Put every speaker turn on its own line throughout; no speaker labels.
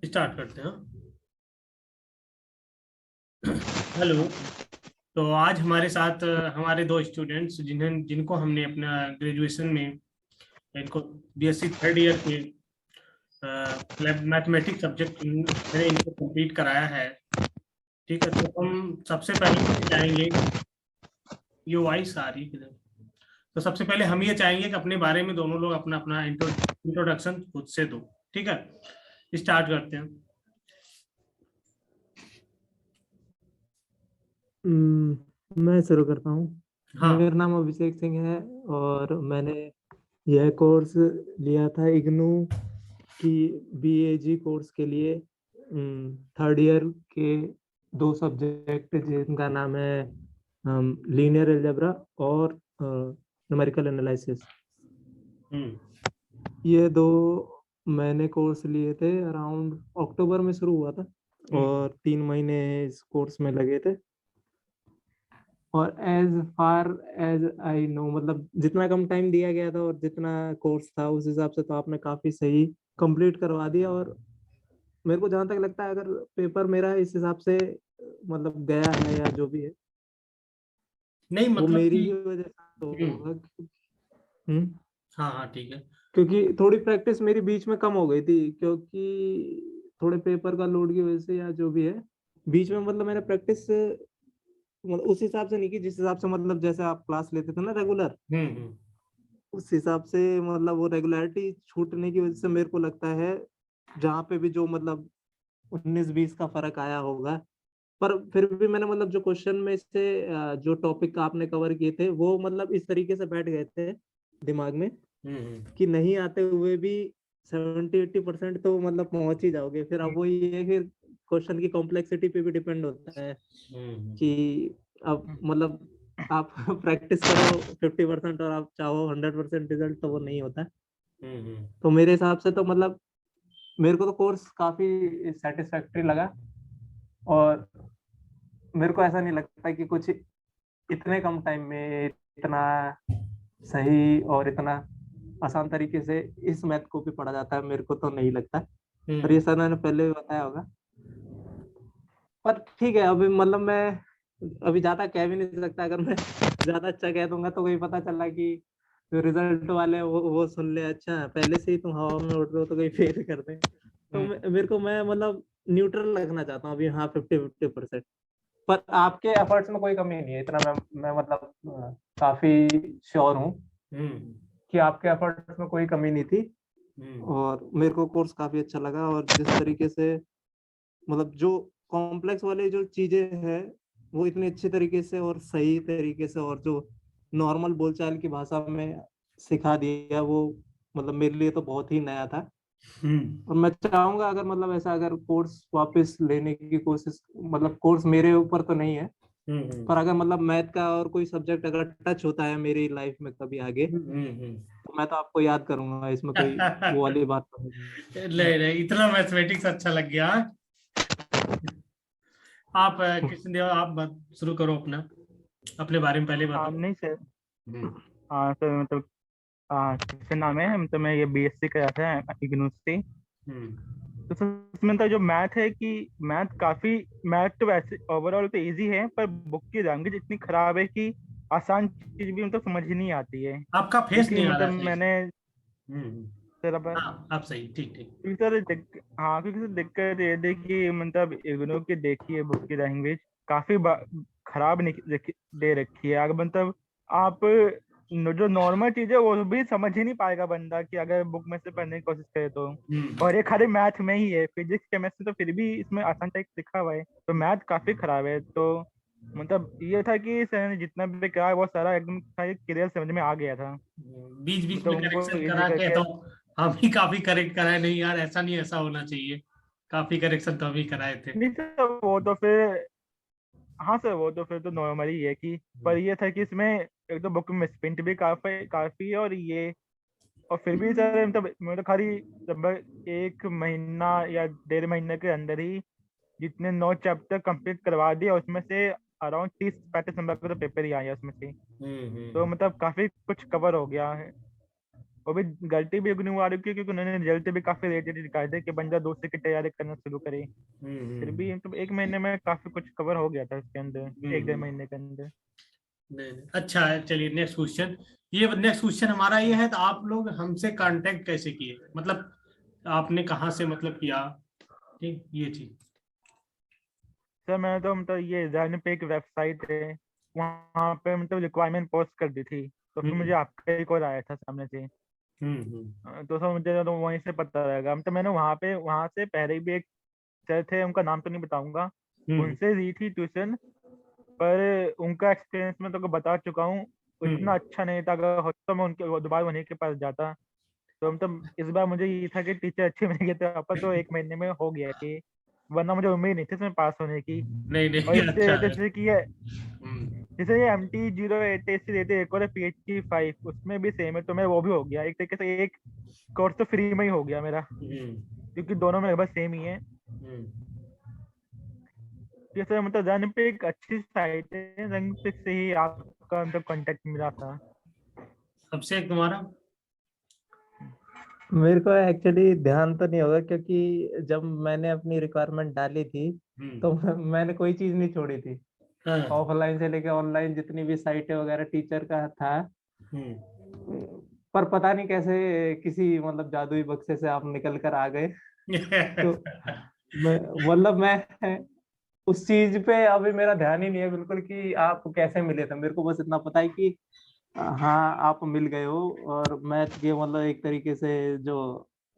Start करते हैं। Hello. तो आज हमारे साथ हमारे दो स्टूडेंट्स जिनको हमने अपना ग्रेजुएशन में इनको बीएससी थर्ड ईयर के मैथमेटिक्स सब्जेक्ट मैंने इनको कंप्लीट कराया है। ठीक है, तो हम सबसे पहले ये चाहेंगे, ये वॉइस आ रही है किधर? तो सबसे पहले हम ये चाहेंगे कि अपने बारे में दोनों लोग अपना अपना इंट्रोडक्शन खुद से दो। ठीक है, स्टार्ट करते हैं।
मैं शुरू करता हूँ।
हाँ।
मेरा नाम अभिषेक सिंह है और मैंने यह कोर्स लिया था इग्नू की बीएजी कोर्स के लिए। थर्ड ईयर के दो सब्जेक्ट जिनका नाम है लीनियर अलजेब्रा और न्यूमेरिकल एनालिसिस। ये दो मैंने कोर्स लिए थे, अराउंड अक्टूबर में शुरू हुआ था और 3 महीने इस कोर्स में लगे थे। और as far as I know, मतलब जितना कम टाइम दिया गया था और जितना कोर्स था उस हिसाब से तो आपने काफी सही कंप्लीट करवा दिया। और मेरे को जहाँ तक लगता है, अगर पेपर मेरा इस हिसाब से मतलब गया है या जो भी है,
नहीं
वो
मतलब
मेरी
कि
ही वजह से तो होगा। हम्म
हाँ हाँ ठीक है।
क्योंकि थोड़ी प्रैक्टिस मेरी बीच में कम हो गई थी, क्योंकि थोड़े पेपर का लोड की वजह से या जो भी है, बीच में मतलब मैंने प्रैक्टिस मतलब उस हिसाब से नहीं की जिस हिसाब से, मतलब जैसे आप क्लास लेते थे ना रेगुलर,
हम्म।
उस हिसाब से मतलब वो रेगुलरिटी छूटने की वजह से मेरे को लगता है जहाँ पे भी जो मतलब 19-20 का फर्क आया होगा। पर फिर भी मैंने मतलब जो क्वेश्चन में से जो टॉपिक आपने कवर किए थे वो मतलब इस तरीके से बैठ गए थे दिमाग में कि नहीं आते हुए भी 70-80% तो मतलब पहुंच ही जाओगे। फिर अब वो ये है, फिर क्वेश्चन की कॉम्प्लेक्सिटी पे भी डिपेंड होता है कि अब मतलब आप प्रैक्टिस करो 50% और आप चाहो 100% रिजल्ट, तो वो नहीं होता। तो मेरे हिसाब से तो मतलब मेरे को तो कोर्स काफी सेटिस्फैक्टरी लगा। और मेरे को ऐसा नहीं लगता कि कुछ इतने कम टाइम में इतना सही और इतना आसान तरीके से इस मैथ को भी पढ़ा जाता है, मेरे को तो नहीं लगता। और ये सर ने पहले भी बताया होगा। पर ठीक है, अभी मतलब मैं अभी ज्यादा कह भी नहीं सकता। अगर मैं ज्यादा अच्छा कह दूंगा तो कोई पता चला कि जो रिजल्ट वाले हैं वो सुन ले, अच्छा पहले से ही तुम हवा में उड़ रहे हो तो कहीं फेल कर दे। तो मेरे को, मैं मतलब न्यूट्रल रखना चाहता हूँ अभी। हाँ, 50-50%। पर आपके एफर्ट्स में कोई कमी नहीं है, इतना मैं मतलब काफी श्योर हूँ कि आपके एफर्ट्स में कोई कमी नहीं थी। और मेरे को कोर्स काफी अच्छा लगा। और जिस तरीके से मतलब जो कॉम्प्लेक्स वाले जो चीजें हैं वो इतने अच्छे तरीके से और सही तरीके से और जो नॉर्मल बोलचाल की भाषा में सिखा दिया, वो मतलब मेरे लिए तो बहुत ही नया था। और मैं चाहूंगा अगर मतलब ऐसा अगर कोर्स वापस लेने की कोशिश, मतलब कोर्स मेरे ऊपर तो नहीं है, पर अगर मतलब मैथ का और कोई सब्जेक्ट अगर टच होता है मेरी लाइफ में कभी आगे, तो मैं तो आपको याद करूंगा, इसमें कोई वो वाली बात तो है।
नहीं नहीं, इतना मैथमेटिक्स अच्छा लग गया। आप कृष्ण देव, आप शुरू करो अपना, अपने बारे में पहले
हाँ
बताओ।
नहीं सर। हाँ सर मतलब कैसे नाम है, मतलब मैं ये बीएससी कराया था इग्नू से।
हम्म
तो सर उसमें तो जो मैथ है कि मैथ तो वैसे ओवरऑल तो इजी है, पर बुक की लैंग्वेज इतनी खराब है कि आसान चीज भी मतलब समझ ही नहीं आती है।
आपका फेस
क्योंकि
नहीं आ रहा
मतलब
है सही से।
मैंने
हम्म।
सर अब
हाँ आप सही, ठीक ठीक।
क्योंकि हाँ क्योंकि सर दिक्कत ये थी कि मतलब इग्नू की देखिए बुक की लैंग्वेज काफी खराब दे रखी है। अगर मतलब आप जो नॉर्मल चीज है वो भी समझ ही नहीं पाएगा बंदा कि अगर बुक में से पढ़ने की कोशिश करे तो। और ये खाली मैथ में ही है, फिजिक्स केमिस्ट्री तो फिर भी इसमें आसान टाइप लिखा हुआ है, तो मैथ काफी खराब है। तो मतलब ये था कि सर ने जितना भी कहा वो सारा एकदम क्लियर समझ में आ गया था।
बीच बीच में
मतलब उनको
करेक्शन
इजी
करा के
करके।
तो हम ही काफी करेक्ट कराए, नहीं यार ऐसा नहीं, ऐसा होना चाहिए। काफी करेक्शन तो हम ही कराए थे।
नहीं सर वो तो फिर, हाँ सर वो तो फिर तो नॉर्मल ही है कि, पर ये था कि इसमें एक तो बुक में स्प्रिंट भी काफी काफी है और ये, और फिर भी सर मतलब खाली लगभग 1 महीना या 1.5 महीने के अंदर ही जितने 9 चैप्टर कंप्लीट करवा दिए, उसमें से अराउंड 30-35 नंबर का तो पेपर ही आया उसमें से। तो
हम्म।
मतलब काफी कुछ कवर हो गया है। वो भी गलती भी इग्नोर आ रही है क्योंकि उन्होंने रिजल्ट भी काफी लेट दिखाए थे कि बंदा दूसरे की तैयारी करना शुरू करे। फिर भी मतलब 1 महीने में काफी कुछ कवर हो गया था इसके अंदर, 1-1.5 महीने के अंदर।
नहीं नहीं, अच्छा है। चलिए नेक्स्ट क्वेश्चन। ये नेक्स्ट क्वेश्चन हमारा ये है, तो आप लोग हमसे कांटेक्ट कैसे किए, मतलब आपने कहाँ से मतलब किया, ठीक ये चीज।
सर मैंने तो मतलब ये जैन पे एक वेबसाइट है, वहाँ पे मतलब रिक्वायरमेंट पोस्ट कर दी थी, तो फिर मुझे आपका ही कॉल आया था सामने से। तो सर मुझे तो वहीं से पता रहेगा। मतलब मैंने वहाँ से पहले भी एक सर थे, उनका नाम तो नहीं बताऊंगा, उनसे ली थी ट्यूशन, पर उनका एक्सपीरियंस मैं तो बता चुका हूँ, इतना अच्छा नहीं था। अगर होता तो मैं उनके दोबारा उन्हीं के पास जाता। तो मतलब इस बार मुझे ये था कि टीचर अच्छे मिल गए, तो वापस तो 1 महीने में हो गया कि, वरना मुझे उम्मीद नहीं थी इसमें पास होने की।
नहीं
और
नहीं, अच्छा
इससे
है।
जैसे कि ये जैसे ये MT08 देते एक और PHP5, उसमें भी सेम है, तो मैं वो भी हो गया एक तरीके से, एक कोर्स तो फ्री में ही हो गया मेरा, क्योंकि दोनों में लगभग सेम ही है। जैसे मतलब रन पे एक अच्छी साइट है, रन पे से ही आपका मतलब कांटेक्ट मिला था।
सबसे तुम्हारा
मेरे को एक्चुअली ध्यान तो नहीं होगा, क्योंकि जब मैंने अपनी रिक्वायरमेंट डाली थी तो मैंने कोई चीज नहीं छोड़ी थी।
हाँ।
ऑफलाइन से लेके ऑनलाइन जितनी भी साइटें वगैरह टीचर का था,
हम्म।
पर पता नहीं कैसे किसी मतलब जादुई बक्से से आप निकल कर आ गए। तो मैं उस चीज पे अभी मेरा ध्यान ही नहीं है बिल्कुल कि आप कैसे मिले थे। मेरे को बस इतना पता है कि हाँ आप मिल गए हो, और मैथ के मतलब एक तरीके से जो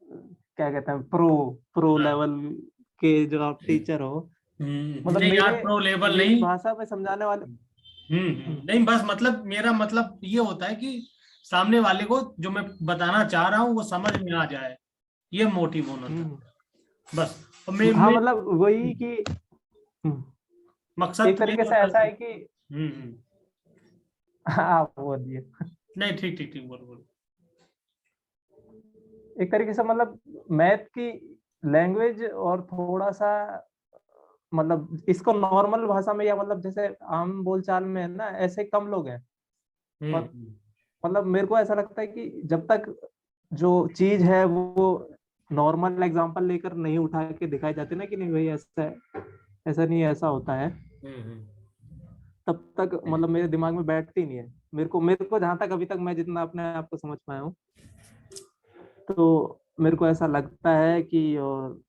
क्या कहते हैं प्रो
हाँ।
लेवल के जो आप टीचर हो, मतलब
नहीं यार,
मेरे
प्रो लेवल
मेरी
नहीं।
भाषा में समझाने वाले।
नहीं, बस मतलब मेरा मतलब ये होता है कि सामने वाले को जो मैं बताना चाह रहा हूँ वो समझ में आ जाए, ये मोटिव होना था बस। और
हाँ
मैं
मतलब वही कि हम्म,
मकसद
एक
तो यही
तरीके से
होता
ऐसा
है।
है कि आप बोलिए।
नहीं, ठीक ठीक ठीक, बोल बोल।
एक तरीके से मतलब मैथ की लैंग्वेज और थोड़ा सा मतलब इसको नॉर्मल भाषा में या मतलब जैसे आम बोलचाल में है ना, ऐसे कम लोग हैं। पर मतलब मेरे को ऐसा लगता है कि जब तक जो चीज है वो नॉर्मल एग्जांपल लेकर नहीं उठा के दिखाई जाती ना कि नहीं भाई ऐसा है, ऐसा नहीं है, ऐसा होता है, तब तक मतलब मेरे दिमाग में बैठती नहीं है। मेरे को जहां तक अभी तक मैं जितना अपने आप को समझ पाया हूँ, तो मेरे को ऐसा लगता है कि और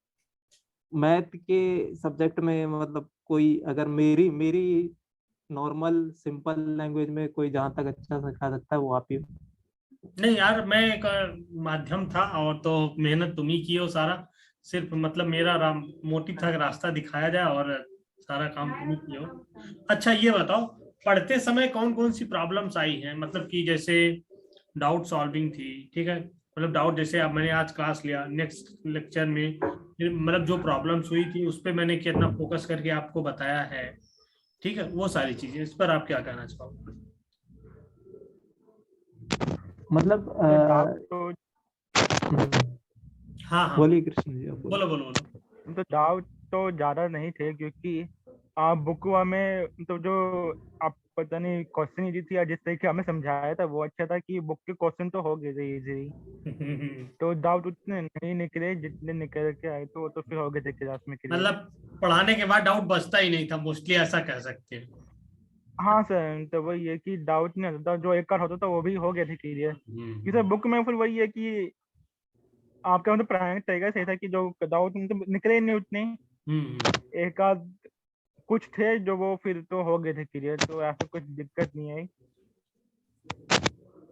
मैथ के सब्जेक्ट में मतलब कोई अगर मेरी मेरी नॉर्मल सिंपल लैंग्वेज में कोई जहां तक अच्छा सिखा सकता है वो आप ही हो।
नहीं यार, मैं एक माध्यम था, और तो मेहनत तुम ही की हो सारा। सिर्फ मतलब मेरा मोटिव था कि रास्ता दिखाया जाए, और सारा काम तुम ही किए हो। अच्छा ये बताओ, पढ़ते समय कौन कौन सी प्रॉब्लम्स आई हैं, मतलब कि जैसे डाउट सॉल्विंग थी, ठीक है, मतलब डाउट जैसे अब मैंने आज क्लास लिया, नेक्स्ट लेक्चर में फिर मतलब जो प्रॉब्लम्स हुई थी उस पर मैंने कितना फोकस करके आपको बताया है, ठीक है, वो सारी चीजें, इस पर आप क्या कहना चाहोगे।
मतलब
तो डाउट तो
हाँ हाँ,
बोलिए कृष्ण जी, आप बोलिए।
बोलो बोलो बोलो।
मतलब डाउट तो ज्यादा नहीं थे, क्योंकि आप बुक में तो जो आप पता नहीं क्वेश्चन ही थी या जिस तरीके हमें समझाया था वो अच्छा था कि बुक के क्वेश्चन तो हो गए थे इजीली। तो डाउट उतने नहीं निकले जितने निकल के आए, तो वो तो फिर हो गए थे क्लास में क्लियर।
मतलब पढ़ाने के बाद डाउट बचता ही नहीं था मोस्टली, ऐसा कह सकते हैं।
हाँ सर, तो वही है कि डाउट नहीं होता था, जो एक बार होता था वो भी हो गए थे क्लियर। कि सर बुक में फिर वही है कि आपका मतलब पढ़ाने का तरीका सही था कि जो डाउट मतलब निकले नहीं उतने, एक आध कुछ थे जो वो फिर तो हो गए थे क्लियर, तो ऐसा कुछ दिक्कत नहीं आई।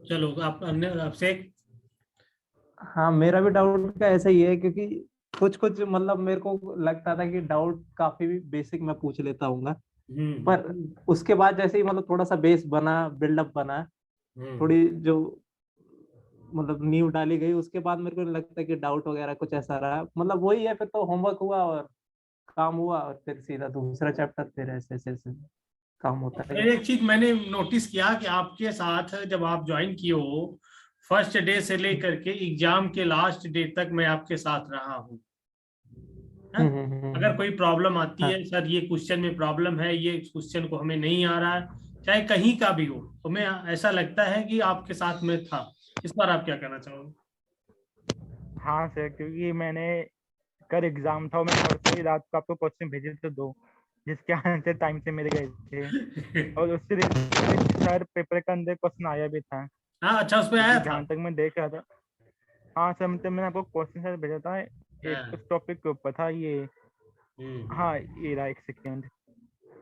चलो आप आपसे।
हाँ मेरा भी डाउट का ऐसा ही है, क्योंकि कुछ कुछ मतलब मेरे को लगता था कि डाउट काफी बेसिक मैं पूछ लेता हूँ, पर उसके बाद जैसे ही मतलब थोड़ा सा बेस बना, बिल्डअप बना, थोड़ी जो मतलब नींव डाली गई, उसके बाद मेरे को नहीं लगता कि डाउट वगैरह कुछ ऐसा रहा। मतलब वही है, फिर तो होमवर्क हुआ और काम हुआ, और फिर सीधा दूसरा चैप्टर, फिर ऐसे ऐसे ऐसे काम होता है।
एक चीज मैंने नोटिस किया कि आपके साथ जब आप ज्वाइन किए हो, फर्स्ट डे से लेकर के एग्जाम के लास्ट डे तक मैं आपके साथ रहा हूँ। अगर कोई प्रॉब्लम आती
हाँ
है, सर ये क्वेश्चन में प्रॉब्लम है, ये क्वेश्चन को हमें नहीं आ रहा है, चाहे कहीं का भी हो, तो मैं ऐसा लगता है कि आपके साथ में था। इस पर आप क्या कहना चाहोगे?
हाँ सर, क्योंकि मैंने कल एग्जाम था और मैंने परसों ही रात को आपको क्वेश्चन भेजे थे 2, जिसके आंसर टाइम से मिल गए थे, और उससे रिलेटेड शायद पेपर के अंदर क्वेश्चन आया भी था,
हाँ अच्छा, उस पे आया
क्योंकि
था।
जहाँ तक मैं देख रहा था। हाँ सर, मतलब मैंने आपको क्वेश्चन शायद भेजा था, एक
हाँ।
उस टॉपिक के ऊपर था ये।
हम्म।
हाँ ये रहा, एक सेकेंड,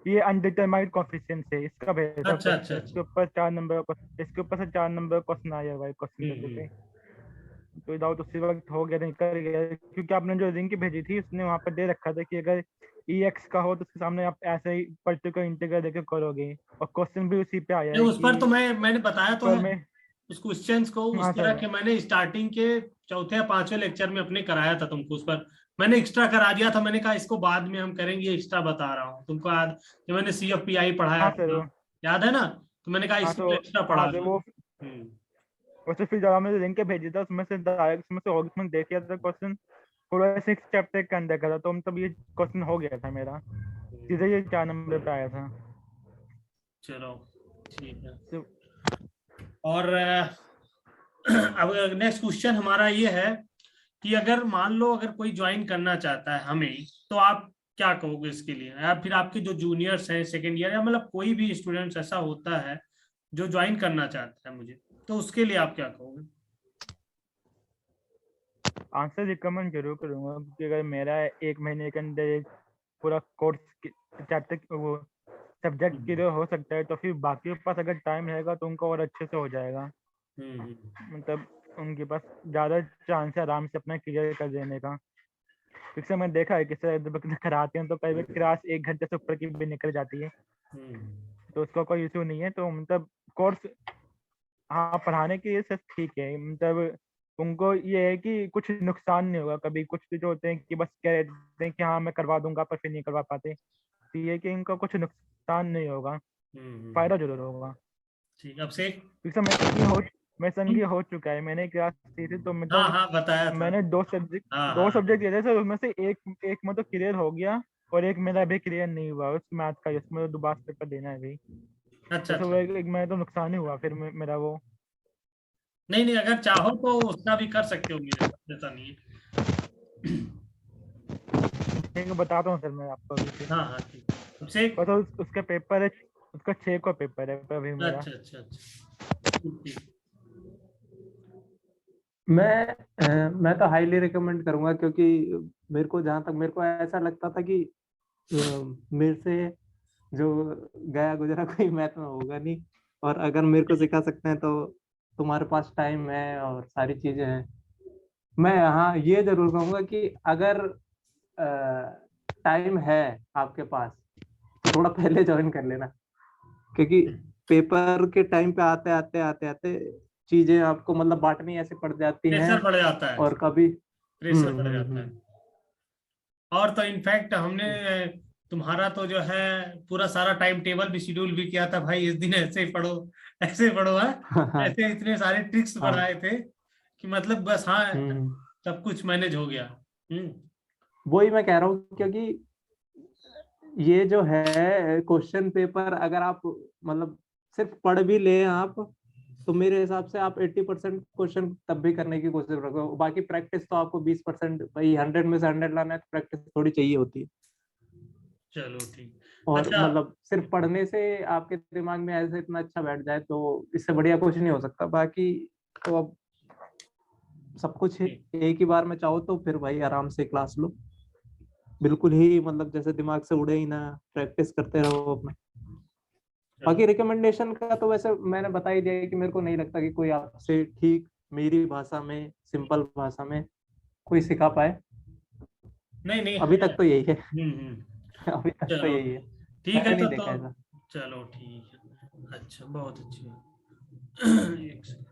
ये अनडिटरमाइंड कोएफिशिएंट है, इसका भेजा था
अच्छा अच्छा
क्वेश्चन।
अच्छा।
इसके ऊपर से 4 नंबर क्वेश्चन आया हुआ है क्वेश्चन पेपर पे। तो डाउट उसी वक्त हो गया, निकल गया, क्योंकि आपने जो लिंक भेजी थी उसने वहाँ पर दे रखा था कि अगर EX का हो तो उसके सामने आप ऐसे ही पर्टिकुलर इंटीग्रल लेके करोगे, और क्वेश्चन भी उसी पे आया
नहीं,
है
उस पर तो
कि
मैंने बताया तो
पर
है।
में।
उस क्वेश्चंस को उस
हाँ
तरह
सर।
के मैंने स्टार्टिंग के चौथे या पांचवें लेक्चर में अपने कराया था तुमको। उस पर मैंने एक्स्ट्रा करा दिया था। मैंने कहा इसको बाद में हम करेंगे, एक्स्ट्रा बता रहा हूँ तुमको। याद जब मैंने CFPI पढ़ाया
हाँ सर
था, याद है ना? तो मैंने कहा
हाँ
इसको
तो
एक्स्ट्रा
हाँ
पढ़ा
सर
दो।
वो उससे फिर जब हमने लिंक भेजी था उसमें से डायरेक्ट उसमें से होगी, उसमें देख लिया था क्वेश्चन, पूरा 6 चैप्टर के अंदर का था, तो मतलब ये क्वेश्चन हो गया था मेरा, सीधे ये 4 नंबर पे आया था।
चलो ठीक है।
तो
और अब नेक्स्ट क्वेश्चन हमारा ये है कि अगर मान लो अगर कोई ज्वाइन करना चाहता है हमें, तो आप क्या कहोगे इसके लिए? या फिर आपके जो जूनियर्स हैं सेकेंड ईयर, या मतलब कोई भी स्टूडेंट्स ऐसा होता है जो ज्वाइन करना चाहता है मुझे, तो उसके लिए आप क्या कहोगे?
आंसर रिकमेंड जरूर करूंगा, क्योंकि अगर मेरा 1 महीने के अंदर एक पूरा कोर्स चैप्टर वो सब्जेक्ट क्लियर हो सकता है, तो फिर बाकी के पास अगर टाइम रहेगा तो उनको और अच्छे से हो जाएगा। मतलब उनके पास ज़्यादा चांस है आराम से अपना क्लियर कर देने का, क्योंकि मैंने देखा है किसी कराते हैं तो कई बार क्लास 1 घंटे से ऊपर की भी निकल जाती है, तो उसका कोई इशू नहीं है। तो मतलब कोर्स हाँ पढ़ाने के लिए सब ठीक है, मतलब उनको ये है कि कुछ नुकसान नहीं होगा कभी। कुछ जो होते हैं कि बस कह देते हैं कि हाँ मैं करवा दूंगा, पर फिर नहीं करवा पाते, तो ये है कि इनका कुछ नुकसान नहीं होगा, फायदा जरूर होगा।
ठीक। अब से
क्योंकि मैं संगी हो चुका है, मैंने क्लास ली थी तो
हाँ
मतलब
हाँ बताया था।
मैंने दो सब्जेक्ट
हाँ
दो
हाँ।
सब्जेक्ट लिए थे सर, उसमें से एक मतलब क्लियर हो गया, और एक मेरा अभी क्लियर नहीं हुआ उस मैथ का, जिसमें तो दोबारा पेपर देना है अभी।
अच्छा
तो सर
अच्छा।
वो एक मैं तो नुकसान ही हुआ फिर मेरा वो।
नहीं नहीं, अगर चाहो तो उसका भी कर सकते हो मेरे साथ, ऐसा नहीं है।
ठीक है, बताता हूँ सर मैं आपको अभी फिर।
हाँ हाँ ठीक। अब से
पता उसका पेपर है, उसका 6 का पेपर है अभी मेरा।
अच्छा अच्छा अच्छा ठीक।
मैं तो हाईली रिकमेंड करूंगा, क्योंकि मेरे को जहां तक मेरे को ऐसा लगता था कि मेरे से जो गया गुजरा कोई मैथ में होगा नहीं, और अगर मेरे को सिखा सकते हैं तो तुम्हारे पास टाइम है और सारी चीजें हैं। मैं हाँ ये जरूर कहूंगा कि अगर टाइम है आपके पास तो थोड़ा पहले ज्वाइन कर लेना, क्योंकि पेपर के टाइम पे आते आते चीजें आपको मतलब बांटनी ऐसे पड़ जाती हैं।
प्रेशर बढ़ जाता है।
और कभी
प्रेशर बढ़ जाता है। और तो इनफैक्ट हमने तुम्हारा तो जो है पूरा सारा टाइम टेबल भी शेड्यूल भी किया था भाई, इस दिन ऐसे ही पढ़ो, ऐसे पढ़ो है।
हाँ
ऐसे इतने सारे ट्रिक्स
हाँ।
पढ़ाए थे कि मतलब बस हाँ
हम्म।
सब कुछ मैनेज हो गया।
वही मैं कह रहा हूँ, क्योंकि ये जो है क्वेश्चन पेपर अगर आप मतलब सिर्फ पढ़ भी ले आप, तो मेरे हिसाब से आप 80% क्वेश्चन तब भी करने की कोशिश रखो। बाकी प्रैक्टिस तो आपको 20%, भाई 100 में से 100 लाना है तो प्रैक्टिस थोड़ी चाहिए होती है।
चलो ठीक।
और
अच्छा।
मतलब सिर्फ पढ़ने से आपके दिमाग में ऐसे इतना अच्छा बैठ जाए तो इससे बढ़िया कुछ नहीं हो सकता। बाकी तो अब सब कुछ
ठीक।
एक ही बार में चाहो तो फिर भाई आराम से क्लास लो, बिल्कुल ही मतलब जैसे दिमाग से उड़े ही ना, प्रैक्टिस करते रहो अपना। बाकी
चलो।
रिकमेंडेशन का तो वैसे मैंने बता ही दिया कि मेरे को नहीं लगता कि कोई आपसे ठीक मेरी भाषा में, सिंपल भाषा में कोई सिखा पाए।
नहीं नहीं
अभी
है।
तक तो यही है। अभी तक तो
चलो
यही है,
ठीक है
मैंने नहीं
तो
देखा ऐसा।
चलो ठीक है। अच्छा बहुत अच्छी। एक सेकंड।